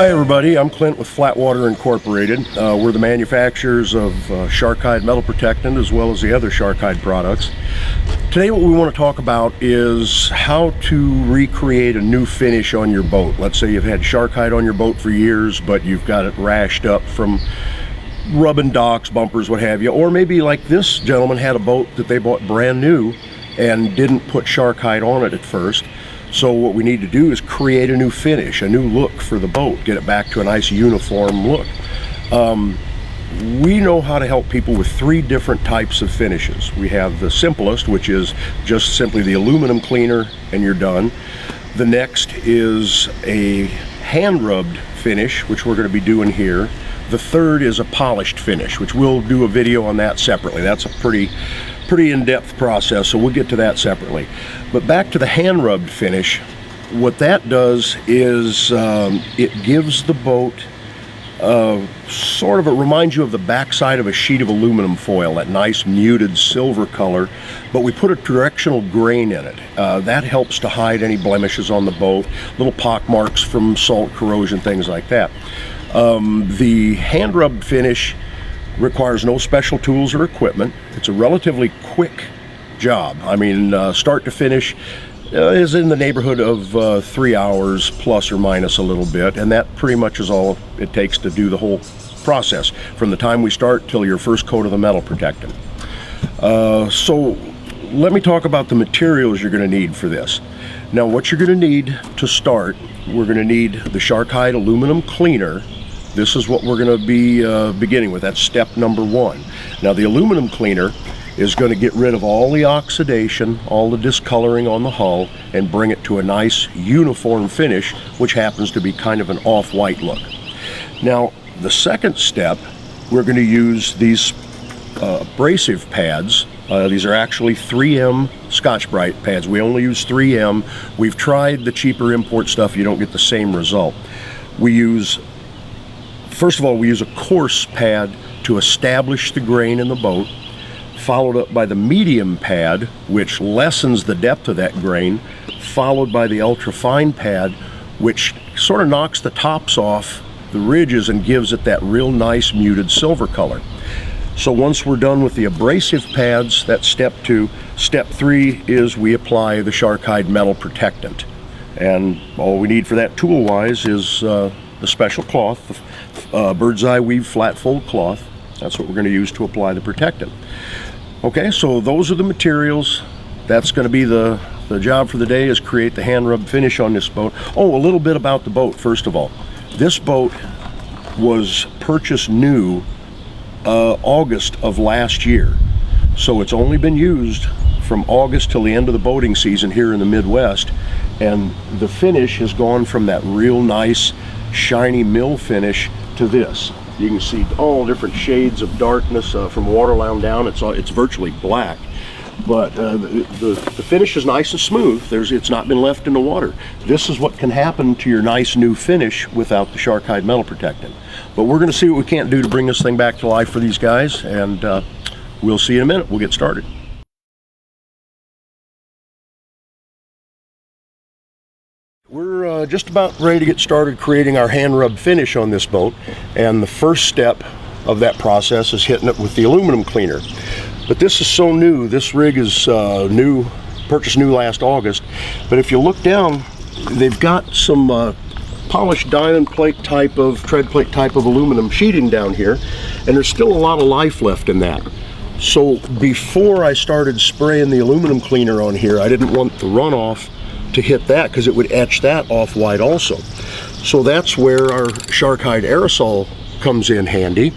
Hi everybody, I'm Clint with Flatwater Incorporated. We're the manufacturers of shark hide metal protectant as well as the other shark hide products. Today what we want to talk about is how to recreate a new finish on your boat. Let's say you've had shark hide on your boat for years, but you've got it rashed up from rubbing docks, bumpers, what have you. Or maybe like this gentleman had a boat that they bought brand new and didn't put shark hide on it at first. So what we need to do is create a new finish, a new look for the boat, get it back to a nice uniform look. We know how to help people with three different types of finishes. We have the simplest, which is just simply the aluminum cleaner and you're done. The next is a hand rubbed finish, which we're going to be doing here. The third is a polished finish, which we'll do a video on that separately. That's a pretty in-depth process, so we'll get to that separately. But back to the hand rubbed finish, what that does is it gives the boat it reminds you of the backside of a sheet of aluminum foil, that nice muted silver color, but we put a directional grain in it. That helps to hide any blemishes on the boat, little pock marks from salt corrosion, things like that. The hand rubbed finish requires no special tools or equipment. It's a relatively quick job. I mean, start to finish is in the neighborhood of 3 hours plus or minus a little bit, and that pretty much is all it takes to do the whole process from the time we start till your first coat of the metal protectant. So let me talk about the materials you're going to need for this. Now, what you're going to need to start, we're going to need the shark hide aluminum cleaner. This is what we're going to be beginning with. That's step number one. Now, the aluminum cleaner is going to get rid of all the oxidation, all the discoloring on the hull, and bring it to a nice uniform finish, which happens to be kind of an off-white look. Now, the second step, we're going to use these abrasive pads. These are actually 3M Scotch-Brite pads. We only use 3M. We've tried the cheaper import stuff. You don't get the same result. First of all, we use a coarse pad to establish the grain in the boat, followed up by the medium pad, which lessens the depth of that grain, followed by the ultra fine pad, which sort of knocks the tops off the ridges and gives it that real nice muted silver color. So once we're done with the abrasive pads, that's step two. Step three is we apply the shark hide metal protectant. And all we need for that tool-wise is the special cloth, the bird's eye weave flat fold cloth. That's what we're going to use to apply the protectant. Okay, so those are the materials. That's going to be the job for the day, is create the hand rub finish on this boat. Oh, a little bit about the boat first of all. This boat was purchased new August of last year. So it's only been used from August till the end of the boating season here in the Midwest. And the finish has gone from that real nice shiny mill finish to this. You can see all different shades of darkness from waterline down. It's virtually black, but the finish is nice and smooth. It's not been left in the water. This is what can happen to your nice new finish without the shark hide metal protectant. But we're going to see what we can't do to bring this thing back to life for these guys, and we'll see you in a minute. We'll get started. We're just about ready to get started creating our hand rub finish on this boat, and the first step of that process is hitting it with the aluminum cleaner. But this is so new. This rig is purchased new last August, but if you look down, they've got some polished diamond plate type of tread plate type of aluminum sheeting down here, and there's still a lot of life left in that. So before I started spraying the aluminum cleaner on here, I didn't want the runoff to hit that because it would etch that off white also. So that's where our shark hide aerosol comes in handy.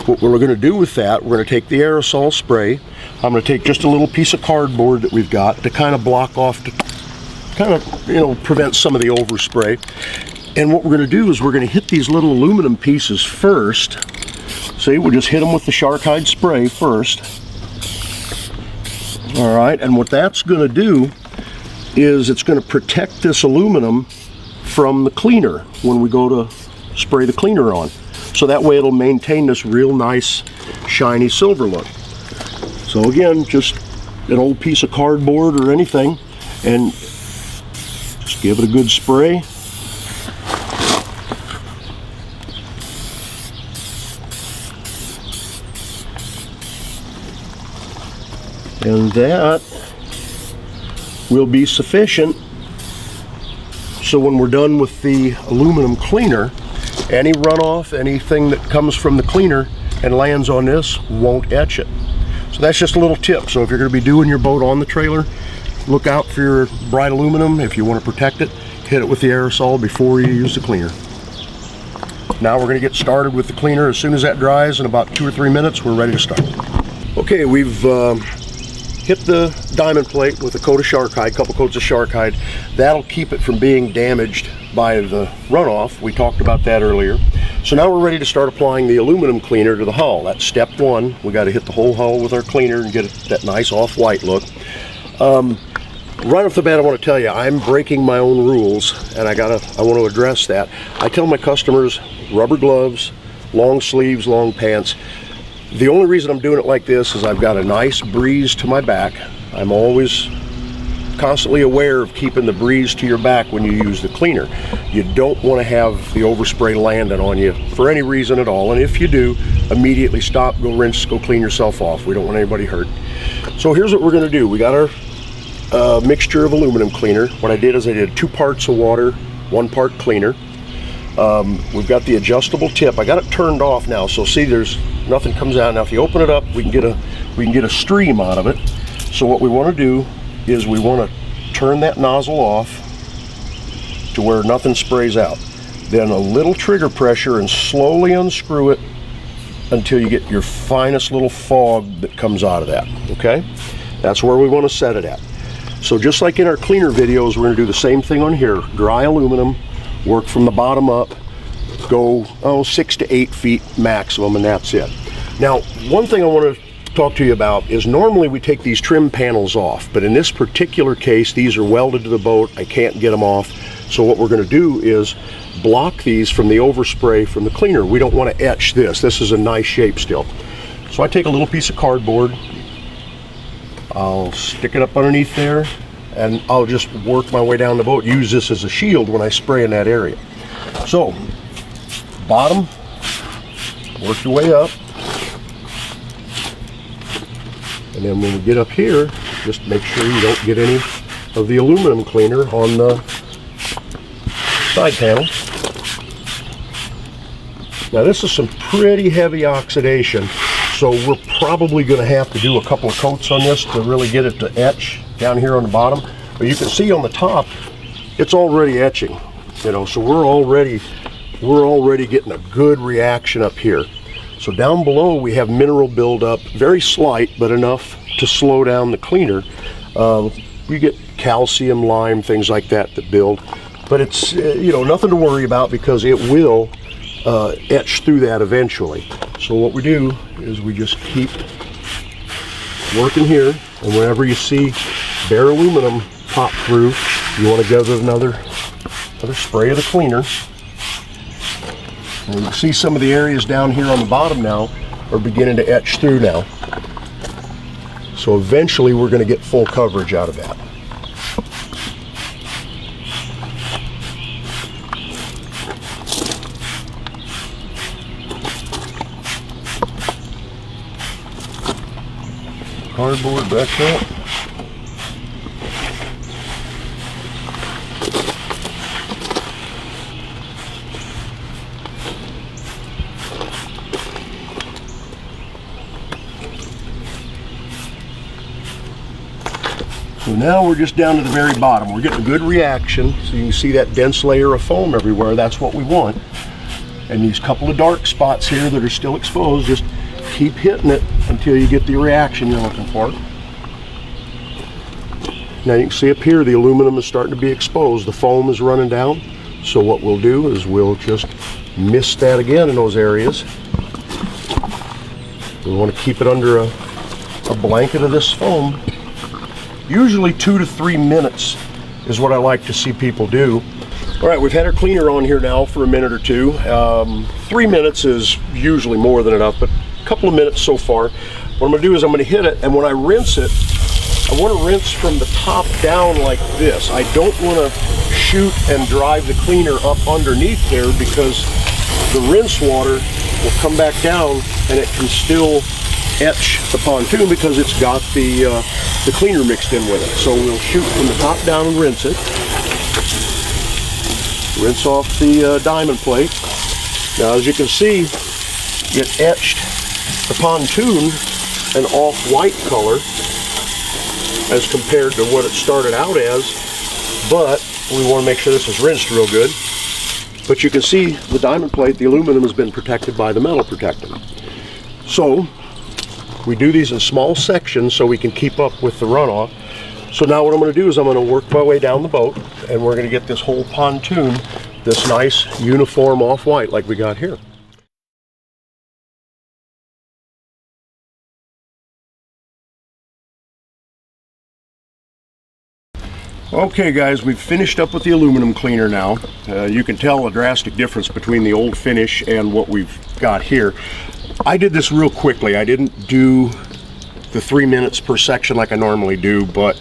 What we're going to do with that, we're going to take the aerosol spray. I'm going to take just a little piece of cardboard that we've got to kind of block off, to kind of prevent some of the overspray. And what we're going to do is we're going to hit these little aluminum pieces first. See, we'll just hit them with the shark hide spray first. All right, and what that's going to do is it's going to protect this aluminum from the cleaner when we go to spray the cleaner on. So that way it'll maintain this real nice shiny silver look. So again, just an old piece of cardboard or anything, and just give it a good spray. And that will be sufficient. So when we're done with the aluminum cleaner, any runoff, anything that comes from the cleaner and lands on this won't etch it. So that's just a little tip. So if you're going to be doing your boat on the trailer, look out for your bright aluminum. If you want to protect it, hit it with the aerosol before you use the cleaner. Now we're going to get started with the cleaner. As soon as that dries, in about 2 or 3 minutes, we're ready to start. Okay, we've hit the diamond plate with a coat of shark hide, couple coats of shark hide. That'll keep it from being damaged by the runoff. We talked about that earlier. So now we're ready to start applying the aluminum cleaner to the hull. That's step one. We got to hit the whole hull with our cleaner and get that nice off-white look. Right off the bat, I want to tell you, I'm breaking my own rules, and I want to address that. I tell my customers, rubber gloves, long sleeves, long pants. The only reason I'm doing it like this is I've got a nice breeze to my back. I'm always constantly aware of keeping the breeze to your back when you use the cleaner. You don't want to have the overspray landing on you for any reason at all. And if you do, immediately stop, go rinse, go clean yourself off. We don't want anybody hurt. So here's what we're going to do. We got our mixture of aluminum cleaner. What I did is I did 2 parts of water, 1 part cleaner. We've got the adjustable tip. I got it turned off now, so see, there's nothing comes out. Now if you open it up, we can get a stream out of it. So what we want to do is we want to turn that nozzle off to where nothing sprays out. Then a little trigger pressure and slowly unscrew it until you get your finest little fog that comes out of that. Okay, that's where we want to set it at. So just like in our cleaner videos, we're going to do the same thing on here. Dry aluminum, work from the bottom up, go 6 to 8 feet maximum, and that's it. Now, one thing I want to talk to you about is normally we take these trim panels off, but in this particular case, these are welded to the boat. I can't get them off. So what we're going to do is block these from the overspray from the cleaner. We don't want to etch this. This is a nice shape still. So I take a little piece of cardboard, I'll stick it up underneath there, and I'll just work my way down the boat. Use this as a shield when I spray in that area. So, bottom, work your way up. And then when we get up here, just make sure you don't get any of the aluminum cleaner on the side panel. Now this is some pretty heavy oxidation, so we're probably going to have to do a couple of coats on this to really get it to etch down here on the bottom. But you can see on the top, it's already etching, you know, so we're already getting a good reaction up here. So down below we have mineral buildup, very slight, but enough to slow down the cleaner. You get calcium, lime, things like that build, but it's you know, nothing to worry about because it will etch through that eventually. So what we do is we just keep working here, and whenever you see bare aluminum pop through, you want to give it another spray of the cleaner. And you can see some of the areas down here on the bottom now are beginning to etch through now. So eventually we're going to get full coverage out of that. Cardboard back up. So now we're just down to the very bottom. We're getting a good reaction, so you can see that dense layer of foam everywhere. That's what we want. And these couple of dark spots here that are still exposed, just keep hitting it until you get the reaction you're looking for. Now you can see up here the aluminum is starting to be exposed. The foam is running down. So what we'll do is we'll just mist that again in those areas. We want to keep it under a blanket of this foam. Usually 2 to 3 minutes is what I like to see people do. All right, we've had our cleaner on here now for a minute or two. 3 minutes is usually more than enough, but a couple of minutes so far. What I'm going to do is I'm going to hit it, and when I rinse it, I want to rinse from the top down like this. I don't want to shoot and drive the cleaner up underneath there because the rinse water will come back down and it can still etch the pontoon because it's got the cleaner mixed in with it. So we'll shoot from the top down and rinse it. Rinse off the diamond plate. Now as you can see, it etched the pontoon an off-white color as compared to what it started out as, but we want to make sure this is rinsed real good. But you can see the diamond plate, the aluminum has been protected by the metal protectant. So we do these in small sections so we can keep up with the runoff. So now what I'm going to do is I'm going to work my way down the boat, and we're going to get this whole pontoon this nice uniform off-white like we got here. Okay guys, we've finished up with the aluminum cleaner now. You can tell a drastic difference between the old finish and what we've got here. I did this real quickly. I didn't do the 3 minutes per section like I normally do, but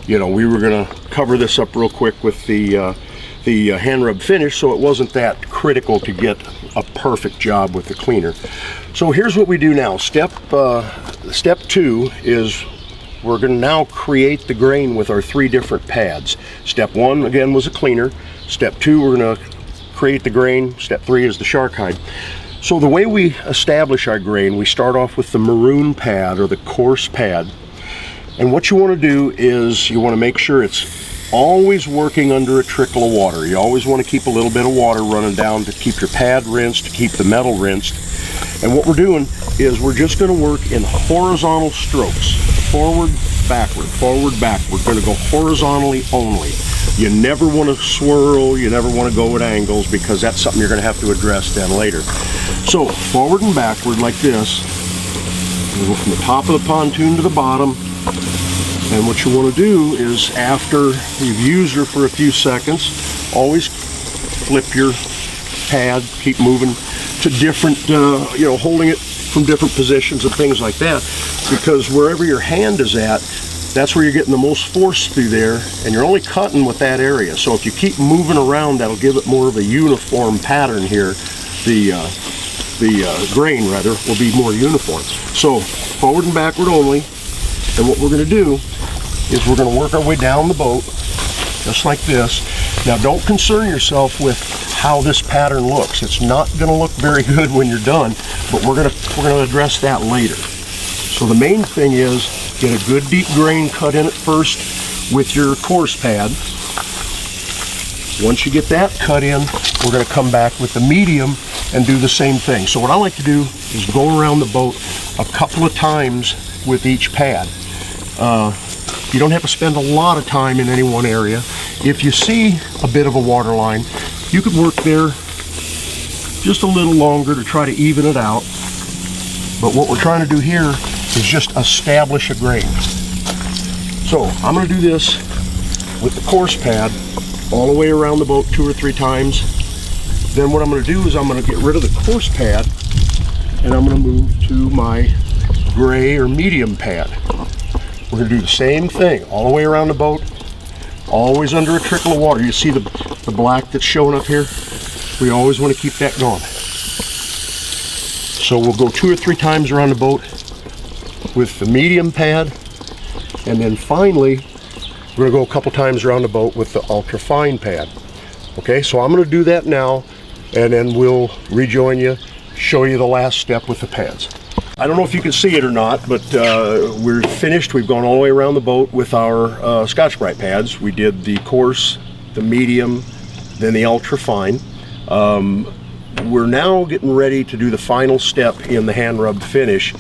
you know, we were gonna cover this up real quick with the hand rub finish, so it wasn't that critical to get a perfect job with the cleaner. So here's what we do now. Step 2 is we're going to now create the grain with our 3 different pads. Step 1 again was a cleaner. Step 2 we're going to create the grain. Step 3 is the shark hide. So the way we establish our grain, we start off with the maroon pad or the coarse pad. And what you want to do is you want to make sure it's always working under a trickle of water. You always want to keep a little bit of water running down to keep your pad rinsed, to keep the metal rinsed. And what we're doing is we're just going to work in horizontal strokes. Forward, backward, forward, backward. We're going to go horizontally only. You never want to swirl, you never want to go at angles, because that's something you're going to have to address then later. So forward and backward like this. You go from the top of the pontoon to the bottom. And what you want to do is, after you've used her for a few seconds, always flip your pad, keep moving to different, you know, holding it from different positions and things like that, because wherever your hand is at, that's where you're getting the most force through there, and you're only cutting with that area. So if you keep moving around, that'll give it more of a uniform pattern here. The grain, rather, will be more uniform. So forward and backward only. And what we're going to do is we're going to work our way down the boat, just like this. Now don't concern yourself with how this pattern looks. It's not going to look very good when you're done, but we're going to address that later. So the main thing is get a good deep grain cut in it first with your coarse pad. Once you get that cut in, we're going to come back with the medium and do the same thing. So what I like to do is go around the boat a couple of times with each pad. You don't have to spend a lot of time in any one area. If you see a bit of a water line, you could work there just a little longer to try to even it out. But what we're trying to do here is just establish a grain. So I'm going to do this with the coarse pad all the way around the boat 2 or 3 times. Then what I'm going to do is I'm going to get rid of the coarse pad, and I'm going to move to my gray or medium pad. We're going to do the same thing all the way around the boat, always under a trickle of water. You see the black that's showing up here? We always want to keep that going. So we'll go 2 or 3 times around the boat with the medium pad, and then finally we're going to go a couple times around the boat with the ultra fine pad. Okay, so I'm going to do that now, and then we'll rejoin you, show you the last step with the pads. I don't know if you can see it or not, but we're finished. We've gone all the way around the boat with our Scotch-Brite pads. We did the coarse, the medium, then the ultra fine. We're now getting ready to do the final step in the hand rub finish.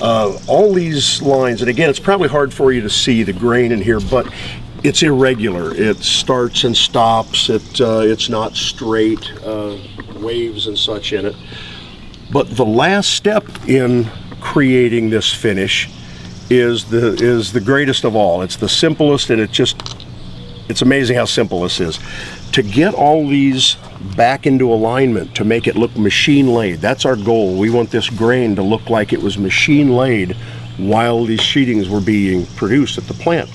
All these lines, and again, it's probably hard for you to see the grain in here, but it's irregular. It starts and stops. It's not straight, waves and such in it. But the last step in creating this finish is the greatest of all. It's the simplest, and it's amazing how simple this is. To get all these back into alignment, to make it look machine laid, that's our goal. We want this grain to look like it was machine laid while these sheetings were being produced at the plant.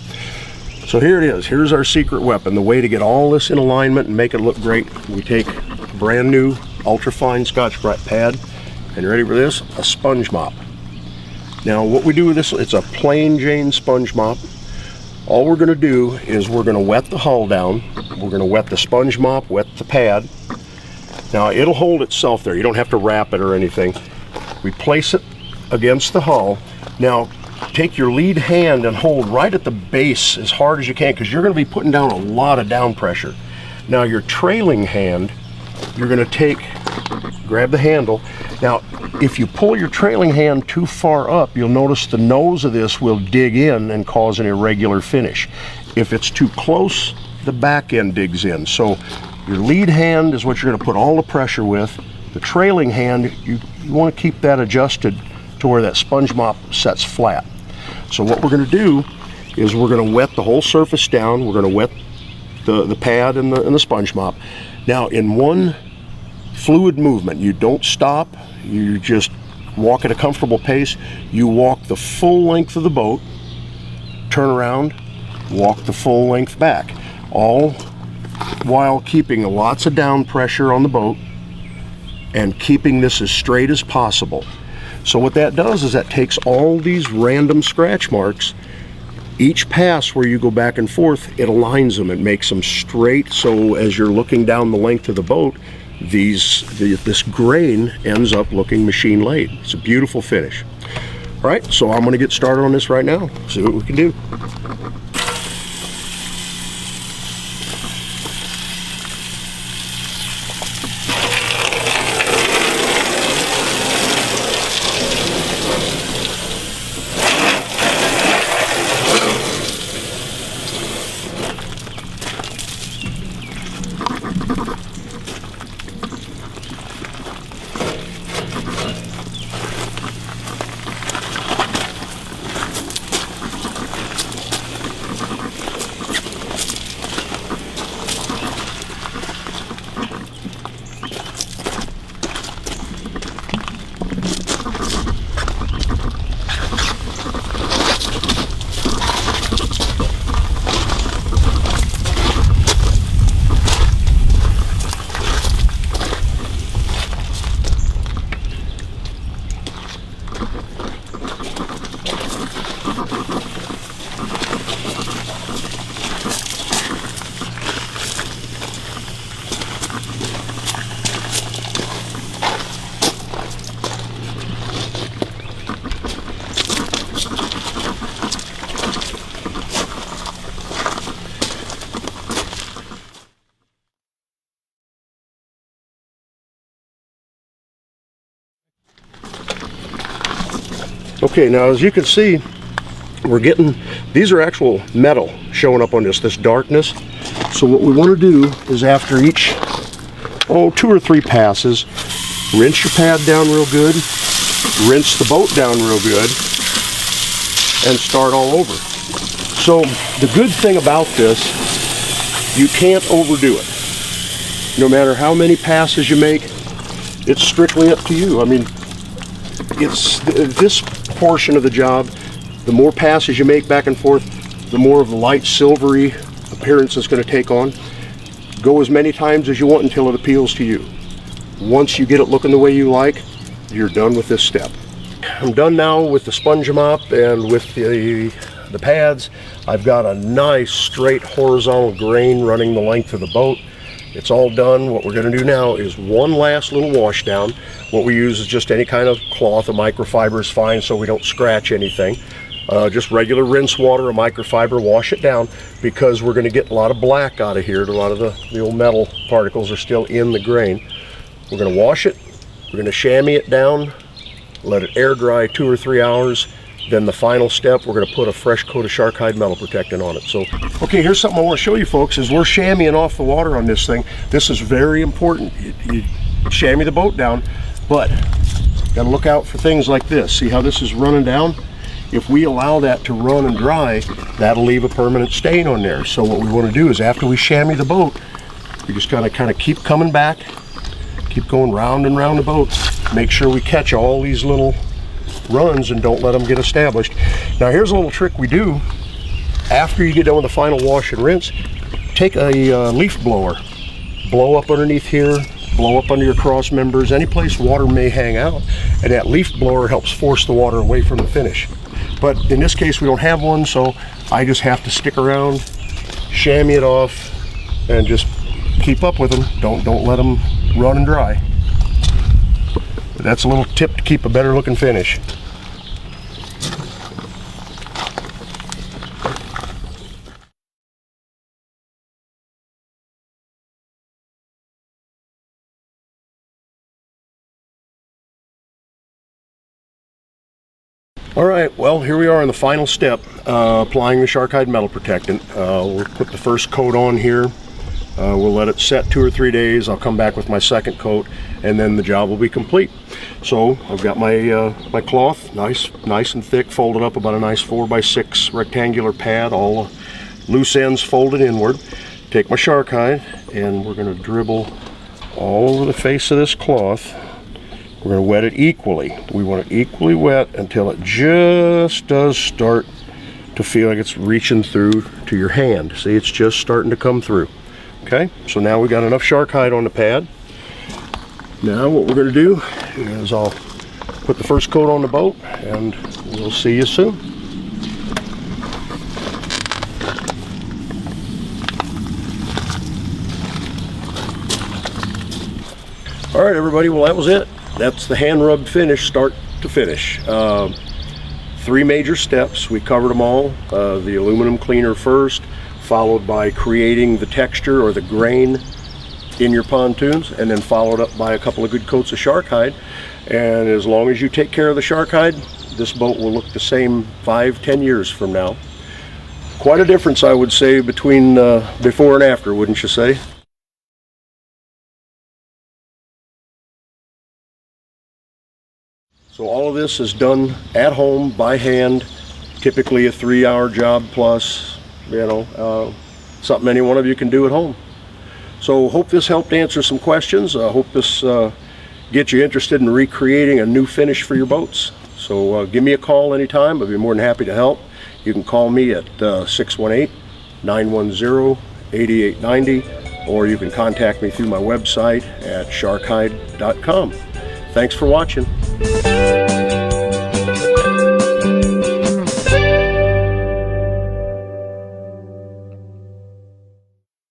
So here it is. Here's our secret weapon. The way to get all this in alignment and make it look great, we take a brand new ultra fine Scotch-Brite pad, and you ready for this? A sponge mop. Now what we do with this, it's a plain Jane sponge mop. All we're going to do is we're going to wet the hull down. We're going to wet the sponge mop, wet the pad. Now it'll hold itself there. You don't have to wrap it or anything. We place it against the hull. Now take your lead hand and hold right at the base as hard as you can, because you're going to be putting down a lot of down pressure. Now your trailing hand, you're going to grab the handle. Now if you pull your trailing hand too far up, you'll notice the nose of this will dig in and cause an irregular finish. If it's too close, the back end digs in. So your lead hand is what you're going to put all the pressure with. The trailing hand, you want to keep that adjusted to where that sponge mop sets flat. So what we're going to do is we're going to wet the whole surface down. We're going to wet the pad and the sponge mop. Now in one fluid movement, you don't stop, you just walk at a comfortable pace. You walk the full length of the boat, turn around, walk the full length back, all while keeping lots of down pressure on the boat and keeping this as straight as possible. So what that does is that takes all these random scratch marks. Each pass where you go back and forth, it aligns them, it makes them straight, so as you're looking down the length of the boat, this grain ends up looking machine laid. It's a beautiful finish. All right, so I'm going to get started on this right now, see what we can do. Okay, now as you can see, we're getting, these are actual metal showing up on this darkness. So what we want to do is after each, 2 or 3 passes, rinse your pad down real good, rinse the boat down real good, and start all over. So the good thing about this, you can't overdo it. No matter how many passes you make, it's strictly up to you. I mean, it's this portion of the job, the more passes you make back and forth, the more of the light silvery appearance it's going to take on. Go as many times as you want until it appeals to you. Once you get it looking the way you like, you're done with this step. I'm done now with the sponge mop and with the pads. I've got a nice straight horizontal grain running the length of the boat. It's all done. What we're going to do now is one last little wash down. What we use is just any kind of cloth. A microfiber is fine so we don't scratch anything. Just regular rinse water, a microfiber, wash it down, because we're going to get a lot of black out of here. A lot of the old metal particles are still in the grain. We're going to wash it. We're going to chamois it down, let it air dry 2 or 3 hours. Then the final step, we're going to put a fresh coat of shark hide metal protectant on it. So, okay, here's something I want to show you folks. As we're chamoising off the water on this thing, this is very important. You chamois the boat down, but got to look out for things like this. See how this is running down? If we allow that to run and dry, that'll leave a permanent stain on there. So what we want to do is after we chamois the boat, we just gotta kind of keep coming back, keep going round and round the boat, make sure we catch all these little runs and don't let them get established. Now here's a little trick we do. After you get done with the final wash and rinse, take a leaf blower, blow up underneath here, blow up under your cross members, any place water may hang out, and that leaf blower helps force the water away from the finish. But in this case we don't have one, so I just have to stick around, chamois it off, and just keep up with them. Don't let them run and dry. But that's a little tip to keep a better looking finish. Alright, well here we are in the final step, applying the shark hide metal protectant. We'll put the first coat on here, we'll let it set 2 or 3 days, I'll come back with my second coat, and then the job will be complete. So I've got my my cloth nice and thick, folded up, about a nice 4x6 rectangular pad, all loose ends folded inward. Take my shark hide and we're going to dribble all over the face of this cloth. We're going to wet it equally. We want it equally wet until it just does start to feel like it's reaching through to your hand. See, it's just starting to come through. Okay, so now we got enough shark hide on the pad. Now what we're going to do is I'll put the first coat on the boat and we'll see you soon. All right, everybody, well that was it. That's the hand rubbed finish, start to finish. 3 major steps, we covered them all. The aluminum cleaner first, followed by creating the texture or the grain in your pontoons, and then followed up by a couple of good coats of shark hide. And as long as you take care of the shark hide, this boat will look the same 5-10 years from now. Quite a difference, I would say, between before and after, wouldn't you say? So all of this is done at home by hand, typically a 3-hour job plus, you know, something any one of you can do at home. So hope this helped answer some questions. I hope this gets you interested in recreating a new finish for your boats. So give me a call anytime. I'd be more than happy to help. You can call me at 618-910-8890, or you can contact me through my website at sharkhide.com. Thanks for watching.